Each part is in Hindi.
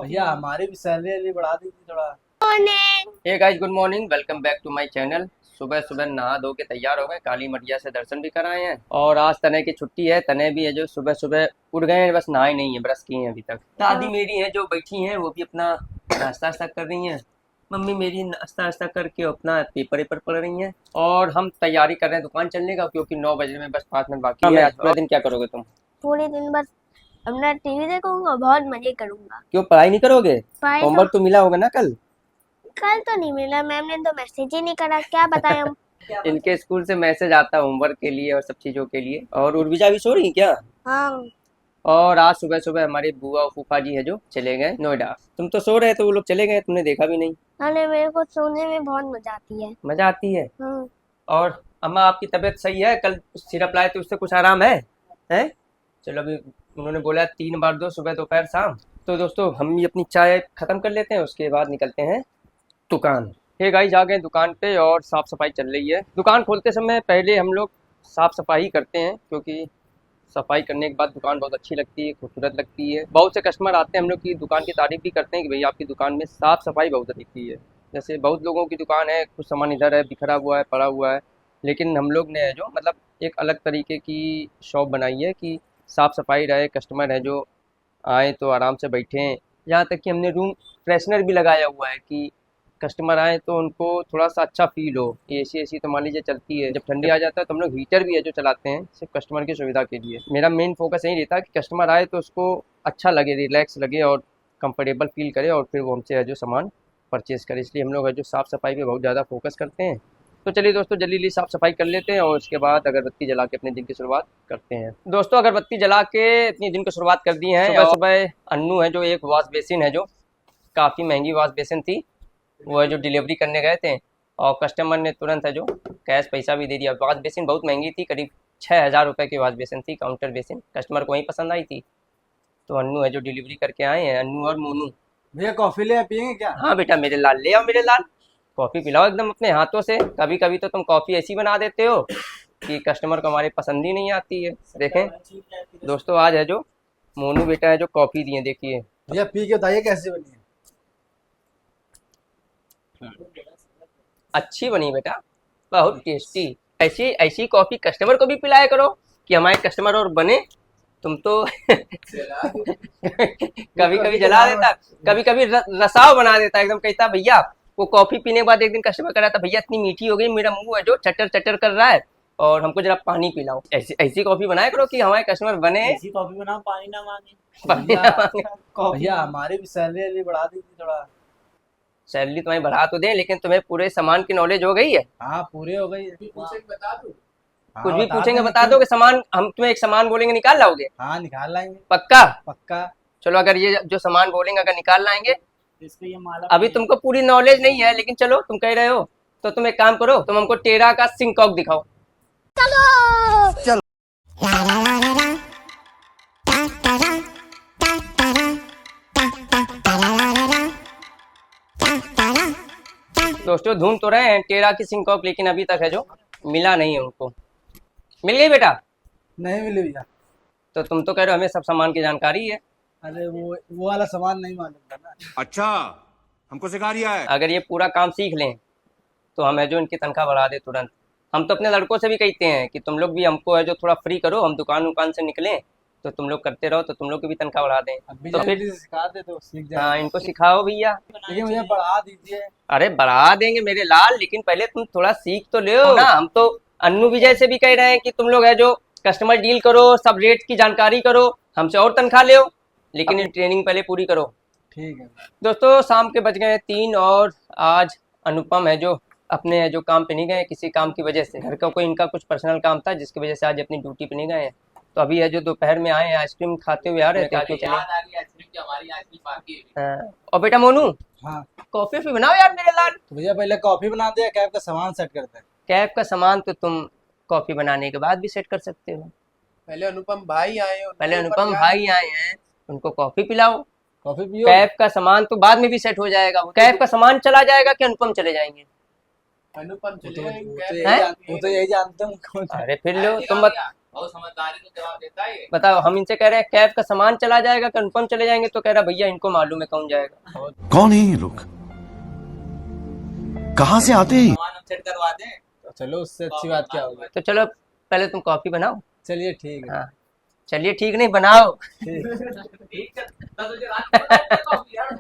भैया हमारी भी सैलरी बढ़ा दीजिए थोड़ा। Hey guys, good morning, welcome back to my channel. सुबह सुबह नहा धो के तैयार हो गए, काली मटिया से दर्शन भी कराए हैं और आज तने की छुट्टी है। तने भी है जो सुबह सुबह उठ गए हैं, बस नहाए नहीं है, ब्रश किए हैं अभी तक। दादी मेरी है जो बैठी हैं, वो भी अपना नाश्ता वास्ता कर रही हैं। मम्मी मेरी नाश्ता वास्ता करके अपना पेपर वेपर पढ़ रही हैं और हम तैयारी कर रहे हैं दुकान चलने का, क्योंकि 9 बजे में बस 5 मिनट बाकी है। आज पूरा दिन क्या करोगे तुम? पूरे दिन बस अपना टीवी देखूंगा, बहुत मजे करूंगा। क्यों पढ़ाई नहीं करोगे? पढ़ाई होमवर्क तो मिला होगा ना कल? कल तो नहीं मिला, मैम ने तो मैसेज ही नहीं करा, क्या बताएं हम। इनके स्कूल से मैसेज आता है होमवर्क के लिए और सब चीजों के लिए। और उर्विजा भी सो रही है क्या? हाँ, और आज सुबह सुबह हमारे बुआ और फूफा जी है जो चले गए नोएडा। तुम तो सो रहे थे, वो लोग चले गए, तुमने देखा भी नहीं। अरे मेरे को सोने में बहुत मजा आती है। मजा आती है। हाँ, और अम्मा आपकी तबीयत सही है? कल सिरप लाए थे, उससे कुछ आराम है? हैं? चलो अभी उन्होंने बोला 3 बार दो, सुबह दोपहर शाम। तो दोस्तों हम भी अपनी चाय खत्म कर लेते हैं, उसके बाद निकलते हैं दुकान। हे गाइस, आ गए दुकान पे और साफ सफाई चल रही है। दुकान खोलते समय पहले हम लोग साफ सफाई करते हैं, क्योंकि सफाई करने के बाद दुकान बहुत अच्छी लगती है, खूबसूरत लगती है। बहुत से कस्टमर आते हैं हम लोग की दुकान की तारीफ भी करते हैं कि भैया आपकी दुकान में साफ सफाई बहुत दिखती है। जैसे बहुत लोगों की दुकान है, कुछ सामान इधर है, बिखरा हुआ है, पड़ा हुआ है, लेकिन हम लोग ने जो मतलब एक अलग तरीके की शॉप बनाई है कि साफ सफाई रहे, कस्टमर है जो आए तो आराम से बैठें। यहाँ तक कि हमने रूम फ्रेशनर भी लगाया हुआ है कि कस्टमर आए तो उनको थोड़ा सा अच्छा फील हो। एसी तो मान लीजिए चलती है, जब ठंडी आ जाता है तो हम लोग हीटर भी है जो चलाते हैं, सिर्फ कस्टमर की सुविधा के लिए। मेरा मेन फोकस यही रहता है कि कस्टमर आए तो उसको अच्छा लगे, रिलैक्स लगे और कंफर्टेबल फील करे और फिर वो हमसे है जो सामान परचेज़ करे। इसलिए हम लोग है जो साफ़ सफाई पे बहुत ज़्यादा फोकस करते हैं। तो चलिए दोस्तों, जल्दी जल्दी साफ़ सफाई कर लेते हैं और उसके बाद अगरबत्ती जला के अपने दिन की शुरुआत करते हैं। दोस्तों अगरबत्ती जला के अपनी दिन की शुरुआत कर दी है। सुबह सुबह अन्नू है जो एक वॉश बेसिन है जो काफ़ी महंगी वॉश बेसिन थी, वो है जो डिलीवरी करने गए थे और कस्टमर ने तुरंत है जो कैश पैसा भी दे दिया। वॉश बेसिन बहुत महंगी थी, करीब 6,000 रुपये की वॉश बेसिन थी, काउंटर बेसिन। कस्टमर को वहीं पसंद आई थी, तो अन्नू है जो डिलीवरी करके आए हैं, अन्नू और मोनू। भैया कॉफी ले पियेंगे क्या? हाँ बेटा मेरे लाल, ले आओ मेरे लाल, कॉफ़ी पिलाओ एकदम अपने हाथों से। कभी कभी तो तुम कॉफ़ी ऐसी बना देते हो कि कस्टमर को हमारे पसंद ही नहीं आती है। देखें दोस्तों, आज है जो मोनू बेटा है जो कॉफ़ी दिए, देखिए। भैया पी के बताइए कैसी बनी है। अच्छी बनी बेटा, बहुत टेस्टी। ऐसी ऐसी कॉफ़ी कस्टमर को भी पिलाया करो कि हमारे कस्टमर और बने। तुम तो कभी कभी जला देता, कभी कभी रसाव बना देता, एकदम कहता भैया वो कॉफ़ी पीने के बाद एक दिन कस्टमर कह रहा था भैया इतनी मीठी हो गई, मेरा मुंह है जो चटर चटर कर रहा है और हमको जरा पानी पिलाओ। ऐसी ऐसी कॉफ़ी बनाया करो कि हमारे कस्टमर बने। ऐसी कॉफी बनाओ, पानी ना मांगे। पानी ना मांगे। भैया हमारी भी सैलरी बढ़ा दीजिए थोड़ा। सैलरी तुम्हें बढ़ा तो दें, लेकिन तुम्हें पूरे सामान की नॉलेज हो गई है? हाँ पूरी हो गई है। कुछ भी पूछेंगे बता दो कि सामान, हम तुम्हें एक सामान बोलेंगे निकाल लाओगे? हाँ निकाल लाएंगे। पक्का? पक्का। चलो अगर ये जो सामान बोलेंगे अगर निकाल लाएंगे। इसको ये माला अभी तुमको पूरी नॉलेज नहीं है, लेकिन चलो तुम कह रहे हो तो तुम एक काम करो, तुम हमको टेरा का सिंकॉक दिखाओ। दोस्तों ढूंढ तो रहे हैं टेरा की सिंकॉक, लेकिन अभी तक है जो मिला नहीं है उनको। मिल गई बेटा? नहीं मिली भैया। तो तुम तो कह रहे हो हमें सब सामान की जानकारी है। अरे वो वाला सामान नहीं मालूम था ना। अच्छा, हमको सिखा रिया है। अगर ये पूरा काम सीख लें तो हम है जो इनकी तनख्वाह बढ़ा दे तुरंत। हम तो अपने लड़कों से भी कहते हैं कि तुम लोग भी हमको है जो थोड़ा फ्री करो, हम दुकान से निकलें तो तुम लोग करते रहो तो तुम लोग की भी तनख्वाह बढ़ा दें। अभी तो फिर सिखा दे तो सीख जाए। हाँ, इनको सिखाओ भैया। लेकिन भैया बढ़ा दीजिए। अरे बढ़ा देंगे मेरे लाल, लेकिन पहले तुम थोड़ा सीख तो ले ना। हम तो अन्नू विजय से भी कह रहे हैं कि तुम लोग है जो कस्टमर डील करो, सब रेट की जानकारी करो, हमसे और तनख्वाह ले, लेकिन ये ट्रेनिंग पहले पूरी करो। ठीक है दोस्तों शाम के बज गए 3 और आज अनुपम है जो अपने है जो काम पे नहीं गए किसी काम की वजह से। घर का कोई इनका कुछ पर्सनल काम था जिसकी वजह से आज अपनी ड्यूटी पे नहीं गए हैं। तो अभी है जो दोपहर में आए हैं, आइसक्रीम खाते हुए आ रहे थे। और बेटा मोनू, हाँ। कॉफी भी बनाओ यार मेरे लाल। तो भैया पहले कॉफी बना दे, कैब का सामान सेट करते हैं। कैब का सामान तो तुम कॉफी बनाने के बाद भी सेट कर सकते हो। पहले अनुपम भाई आए हैं, पहले अनुपम भाई आए हैं, उनको कॉफी पिलाओ। कॉफी पियो। कैब का सामान तो बाद में भी सेट हो जाएगा। कैब का सामान चला जाएगा कि अनुपम चले जाएंगे? अनुपम चले वो तो जाएंगे। यही जानते हैं कौन। अरे फिर लो तुम बत, बहुत समझदारी तो जवाब देता है ये। बताओ, हम इनसे कह रहे हैं कैब का सामान चला जाएगा, कंफर्म चले जाएंगे, तो कह रहा भैया इनको मालूम है कौन जाएगा। कौन है ये लोग? कहाँ से आते हैं? सामान हम सेट करवा दें। तो चलो उससे अच्छी बात क्या होगी। तो चलो पहले तुम कॉफी बनाओ। चलिए ठीक है। हाँ चलिए ठीक नहीं, बनाओ। ठीक है, 10 बजे रात को बनाते हैं कॉफी यार।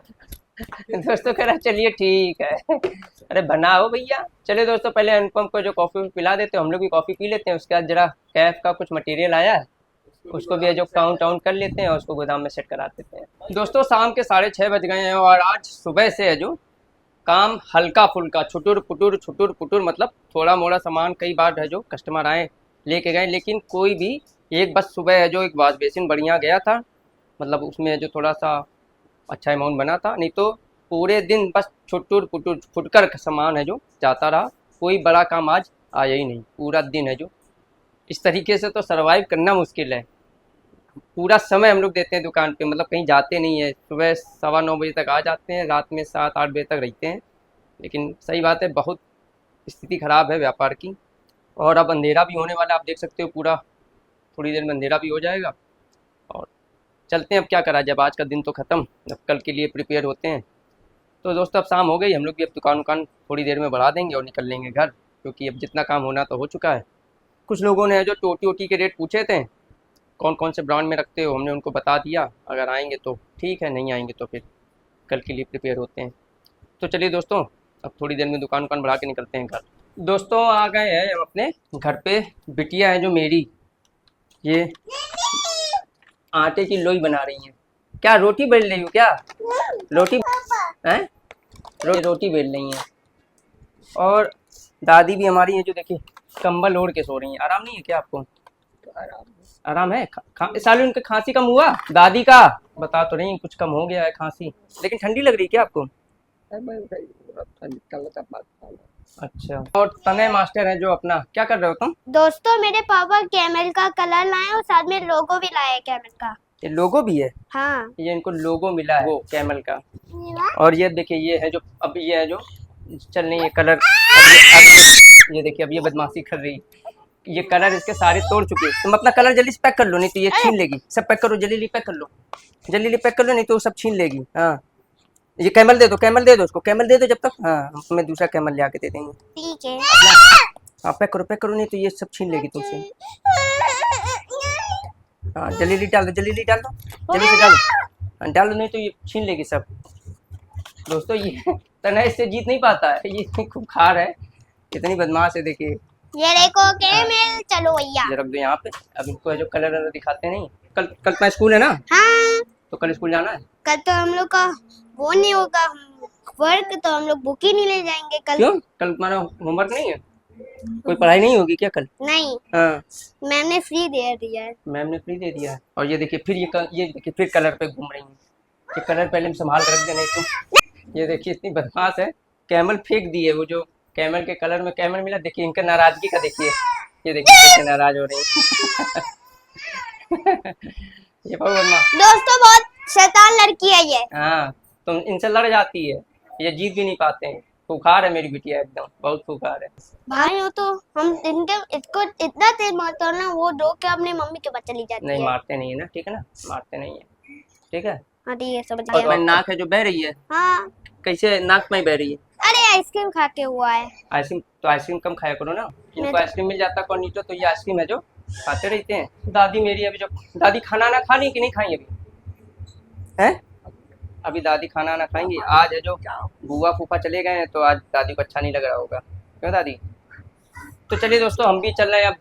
दोस्तों कह रहा चलिए ठीक है। अरे बनाओ भैया। चलिए दोस्तों, पहले अनुपम को जो कॉफी पिला देते हैं, हम लोग भी कॉफी पी लेते हैं। उसके बाद जरा कैफ का कुछ मटेरियल आया है, उसको भी जो काउंट आउट कर लेते हैं और उसको गोदाम में सेट करा देते हैं। दोस्तों शाम के 6:30 बज गए हैं और आज सुबह से है जो काम हल्का फुल्का, छुटुर पुटुर, मतलब थोड़ा मोड़ा सामान कई बार है जो कस्टमर आए लेके गए, लेकिन कोई भी एक बस सुबह है जो एक वॉश बेसिन बढ़िया गया था, मतलब उसमें जो थोड़ा सा अच्छा अमाउंट बना था, नहीं तो पूरे दिन बस छुटुर पुटुर फुटकर सामान है जो जाता रहा। कोई बड़ा काम आज आया ही नहीं, पूरा दिन है जो इस तरीके से तो सरवाइव करना मुश्किल है। पूरा समय हम लोग देते हैं दुकान पे, मतलब कहीं जाते नहीं है। सुबह 9:15 बजे तक आ जाते हैं, रात में 7-8 बजे तक रहते हैं। लेकिन सही बात है, बहुत स्थिति ख़राब है व्यापार की। और अब अंधेरा भी होने वाला, आप देख सकते हो पूरा थोड़ी देर में अंधेरा भी हो जाएगा। और चलते हैं, अब क्या करा, जब आज का दिन तो ख़त्म, अब कल के लिए प्रिपेयर होते हैं। तो दोस्तों अब शाम हो गई, हम लोग भी अब दुकान थोड़ी देर में बढ़ा देंगे और निकल लेंगे घर, क्योंकि अब जितना काम होना तो हो चुका है। कुछ लोगों ने जो टोटी के रेट पूछे थे, कौन कौन से ब्रांड में रखते हो, हमने उनको बता दिया। अगर आएंगे तो ठीक है, नहीं आएंगे तो फिर कल के लिए प्रिपेयर होते हैं। तो चलिए दोस्तों, अब थोड़ी देर में दुकान बढ़ा के निकलते हैं घर। दोस्तों आ गए हैं हम अपने घर पे। बिटिया है जो मेरी, ये आटे की लोई बना रही हैं। क्या रोटी बेल रही हो क्या? रोटी हैं? रोटी बेल रही हैं। और दादी भी हमारी है जो देखिए कंबल ओढ़ के सो रही हैं। आराम नहीं है क्या आपको? आराम है। साले उनके खांसी कम हुआ? दादी का बता तो रही कुछ कम हो गया है खांसी, लेकिन ठंडी लग रही है क्या आपको? अच्छा। और तनय मास्टर है जो अपना, क्या कर रहे हो तुम? दोस्तों मेरे पापा कैमल का कलर लाए और साथ में लोगो भी लाए कैमल का। ये लोगो भी है? हाँ, ये इनको लोगो मिला है वो कैमल का। और ये देखिए, ये है जो अब ये है जो चल नहीं है कलर। अब ये देखिए, अब ये बदमाशी कर रही, ये कलर इसके सारे तोड़ चुके हैं। तुम अपना कलर जल्दी से पैक कर लो, नहीं तो ये छीन लेगी। सब पैक करो, जल्दी पैक कर लो, जल्दी पैक कर लो, नहीं तो सब छीन लेगी। हाँ ये कैमल दे दो उसको, कैमल दे दो जब तक। हाँ हम तुम्हें दूसरा कैमल ले आके दे देंगे। ठीक है। हाँ पैक करो, नहीं तो ये सब छीन लेगी तुमसे। हाँ जल्दी डाल दो, जल्दी से डाल दो, डाल दो, नहीं तो ये छीन लेगी सब। दोस्तों ये तनय इससे जीत नहीं पाता है, ये इतनी खूंखार है, इतनी बदमाश है। देखिए ये देखो कैमल, चलो भैया। ये रख दो यहाँ पे। अब इनको है जो कलर दिखाते नहीं। कल तुम्हारा स्कूल है ना? हाँ, तो कल स्कूल जाना है। कल तो हम लोग का वो नहीं होगा वर्क, तो हम लोग बुक ही नहीं ले जाएंगे कल। क्यों? कल तुम्हारा होमवर्क नहीं है? कोई पढ़ाई नहीं होगी क्या कल? नहीं, हाँ मैम ने फ्री दे दिया है। मैम ने फ्री दे दिया है। और ये देखिए फिर ये देखिए फिर कलर पे घूम रही है। ये कलर पहले हम संभाल कर रख देना इसको। ये देखिए इतनी बदमाश है, कैमल फेंक दी है। वो जो कैमल के कलर में कैमल मिला, देखिए इनका नाराजगी का देखिए, ये देखिए कैसे नाराज हो रही है। ये बम्मा दोस्तों बहुत शैतान लड़की है ये। हाँ, तुम इनसे लड़ जाती है, ये जीत भी नहीं पाते हैं। खुखार है मेरी बिटिया, एकदम बहुत खुखार है। भाई हो तो हम इसको इतना तेज मारते हो ना, वो रो के अपनी मम्मी के पास चली जाती नहीं है। मारते नहीं है ना, ठीक है ना, मारते नहीं है, ठीक है। हाँ ठीक है, समझ और गया। नाक है जो बह रही है, हाँ, कैसे नाक में बह रही है? अरे आइसक्रीम खा के हुआ है। आइसक्रीम तो आइसक्रीम कम खाया करो ना, इनको मैं तो- आइसक्रीम मिल जाता कॉर्निटो, तो ये आइसक्रीम है जो खाते रहते हैं। दादी मेरी अभी जो दादी खाना ना खा ली कि नहीं खाई अभी हैं? अभी दादी खाना ना खाएंगी। आज है जो बुआ फूफा चले गए हैं, तो आज दादी को अच्छा नहीं लग रहा होगा, क्यों दादी? तो चलिए दोस्तों, हम भी चल रहे हैं अब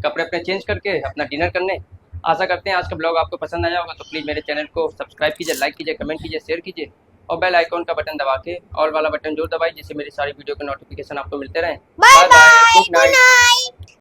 कपड़े अपने चेंज करके अपना डिनर करने। आशा करते हैं आज का ब्लॉग आपको पसंद आया होगा, तो प्लीज़ मेरे चैनल को सब्सक्राइब कीजिए, लाइक कीजिए, कमेंट कीजिए, शेयर कीजिए और बेल आइकॉन का बटन दबा के ऑल वाला बटन जरूर दबाइए, जिससे मेरी सारी वीडियो के नोटिफिकेशन आपको मिलते रहें। Bye bye, good good night. Night.